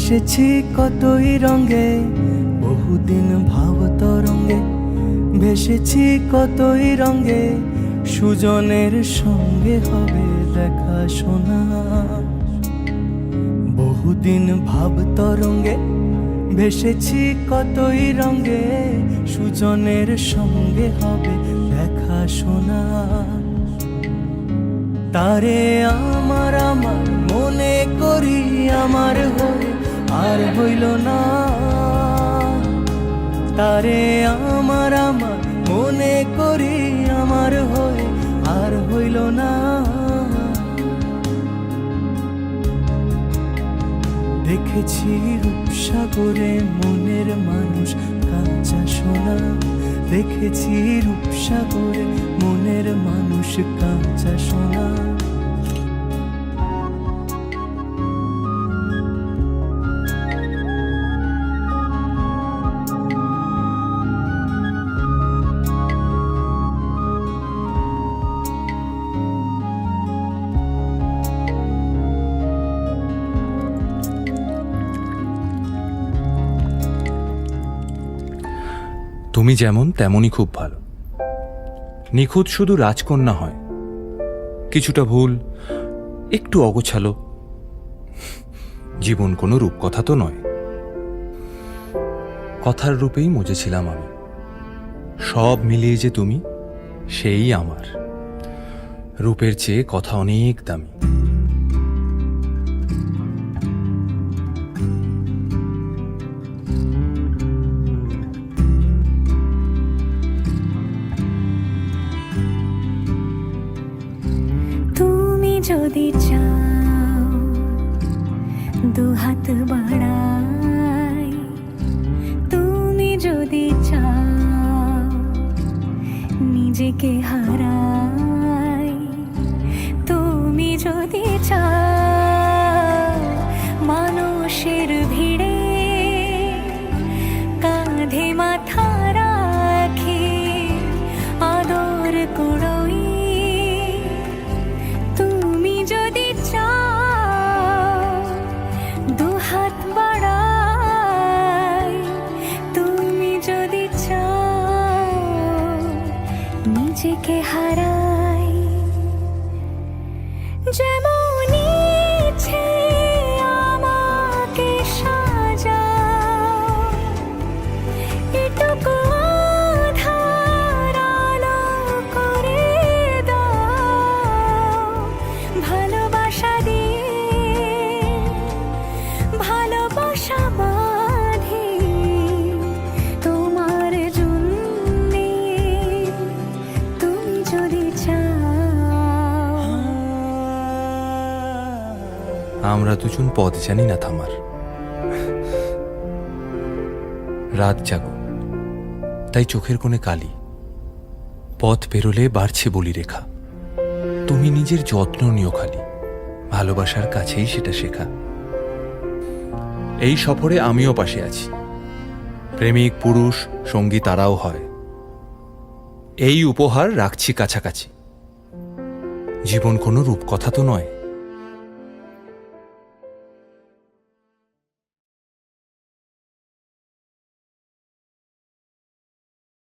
এসেছি কতই রঙে, বহুদিন ভাব তরঙ্গে ভেসেছি কতই রঙে, সুজনের সঙ্গে হবে দেখা শোনা। বহুদিন ভাব তরঙ্গে ভেসেছি কতই রঙে, সুজনের সঙ্গে হবে দেখা শোনা। তারে আমার আমার মনে করি আমার হয়ে আর হইল না। তারে আমার আমার মনে করি আমার হয়ে আর হইল না। দেখেছি রূপসাগরে মনের মানুষ কাঁচা সোনা, দেখেছি রূপসাগরে মনের মানুষ কাঁচা সোনা। তুমি যেমন তেমনই খুব ভালো। নিখুঁত শুধু রাজকন্যা হয়, কিছুটা ভুল, একটু অগোছালো। জীবন কোনো রূপকথা তো নয়। কথার রূপেই মজেছিলাম আমি। সব মিলিয়ে যে তুমি, সেই আমার। রূপের চেয়ে কথা অনেক দামি। যদি চাও দুহাত বাড়াই, তুমি যদি চাও নিজেকে হারাই, তুমি যদি চাও মানুষের ভিড়ে কাঁধে মাথা রাখি আদর কুড়োই, দুহাত বাড়াই, তুমি যদি চাও নিজেকে হারাই। যেমন ইচ্ছে আমাকে সাজাও, এটুকু আধার আলো করে দাও। ভালোবাসা দিয়ে ভালোবাসা বাঁধি তোমার জন্যে, তুমি যদি চাও। আমরা দুজন পথ জানি না থামার। রাত জাগো, তাই চোখের কোণে কালি। পথ পেরোলে বাড়ছে বলি রেখা। তুমি নিজের যত্ন নিও খালি, ভালোবাসার কাছেই সেটা শেখা। এই সফরে আমিও পাশে আছি। প্রেমিক পুরুষ সঙ্গী তারাও হয়। এই উপহার রাখছি কাছাকাছি। জীবন কোনো রূপকথা তো নয়।